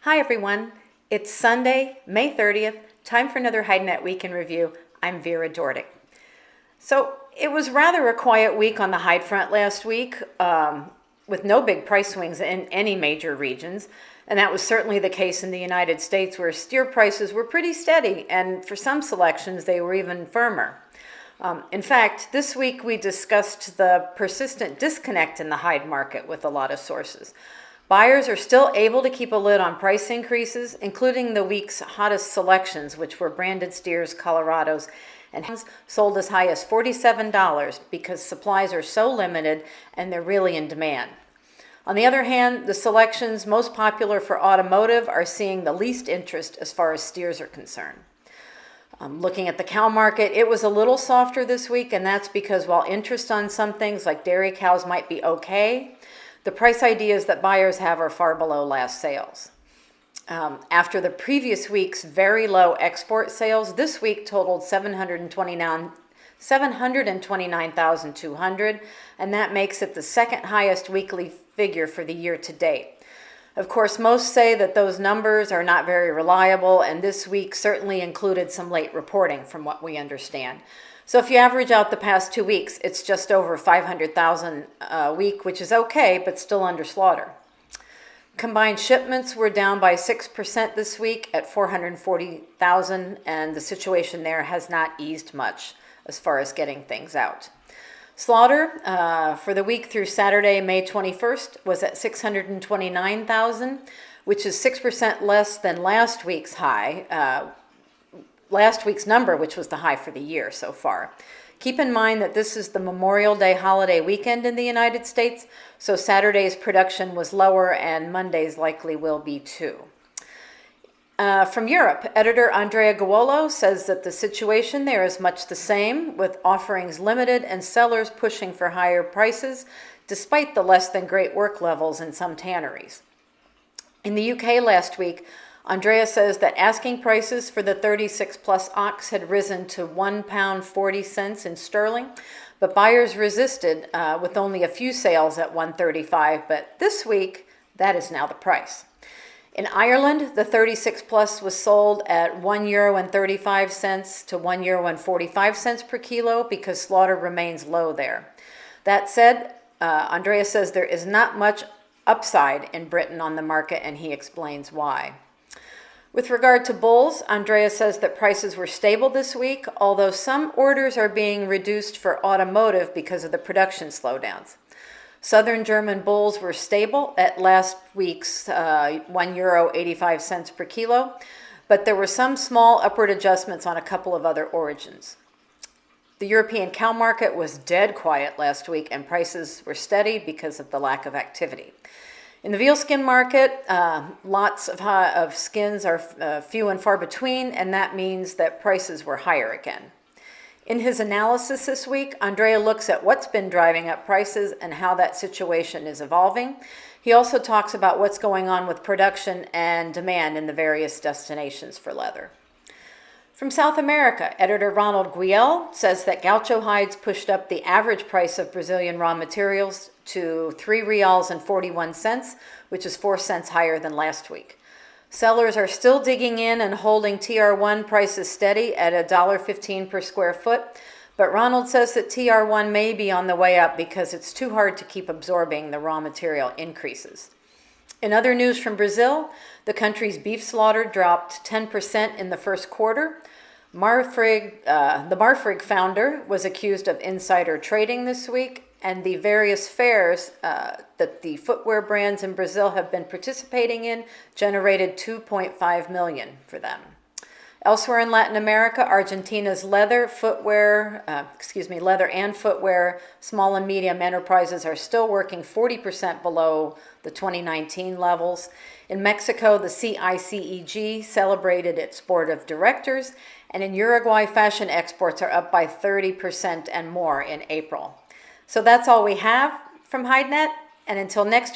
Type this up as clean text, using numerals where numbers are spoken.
Hi everyone, it's Sunday, May 30th, time for another HideNet Week in Review. I'm Vera Dordick. So it was rather a quiet week on the Hide front last week, with no big price swings in any major regions. And that was certainly the case in the United States, where steer prices were pretty steady, and for some selections they were even firmer. In fact, this week we discussed the persistent disconnect in the hide market with a lot of sources. Buyers are still able to keep a lid on price increases, including the week's hottest selections, which were branded steers, Colorados, and sold as high as $47 because supplies are so limited and they're really in demand. On the other hand, the selections most popular for automotive are seeing the least interest as far as steers are concerned. Looking at the cow market, it was a little softer this week, and that's because while interest on some things like dairy cows might be okay, the price ideas that buyers have are far below last sales. After the previous week's very low export sales, this week totaled 729,200, and that makes it the second highest weekly figure for the year to date. Of course, most say that those numbers are not very reliable, and this week certainly included some late reporting from what we understand. So if you average out the past 2 weeks, it's just over 500,000 a week, which is okay, but still under slaughter. Combined shipments were down by 6% this week at 440,000, and the situation there has not eased much as far as getting things out. Slaughter for the week through Saturday, May 21st, was at 629,000, which is 6% less than last week's high. Last week's number, which was the high for the year so far. Keep in mind that this is the Memorial Day holiday weekend in the United States, so Saturday's production was lower and Monday's likely will be too. From Europe, editor Andrea Guolo says that the situation there is much the same, with offerings limited and sellers pushing for higher prices, despite the less than great work levels in some tanneries. In the UK last week, Andrea says that asking prices for the 36 plus ox had risen to £1.40 in sterling, but buyers resisted with only a few sales at $1.35, but this week that is now the price. In Ireland, the 36 plus was sold at €1.35 to €1.45 per kilo because slaughter remains low there. That said, Andrea says there is not much upside in Britain on the market, and he explains why. With regard to bulls, Andrea says that prices were stable this week, although some orders are being reduced for automotive because of the production slowdowns. Southern German bulls were stable at last week's €1.85 per kilo, but there were some small upward adjustments on a couple of other origins. The European cow market was dead quiet last week, and prices were steady because of the lack of activity. In the veal skin market, lots of skins are few and far between, and that means that prices were higher again. In his analysis this week, Andrea looks at what's been driving up prices and how that situation is evolving. He also talks about what's going on with production and demand in the various destinations for leather. From South America, editor Ronald Guiel says that gaucho hides pushed up the average price of Brazilian raw materials to $3.41, which is 4 cents higher than last week. Sellers are still digging in and holding TR1 prices steady at $1.15 per square foot, but Ronald says that TR1 may be on the way up because it's too hard to keep absorbing the raw material increases. In other news from Brazil, the country's beef slaughter dropped 10% in the first quarter. The Marfrig founder was accused of insider trading this week, and the various fairs that the footwear brands in Brazil have been participating in generated $2.5 million for them. Elsewhere in Latin America, Argentina's leather and footwear small and medium enterprises are still working 40% below the 2019 levels. In Mexico, the CICEG celebrated its board of directors, and in Uruguay, fashion exports are up by 30% and more in April. So that's all we have from HideNet, and until next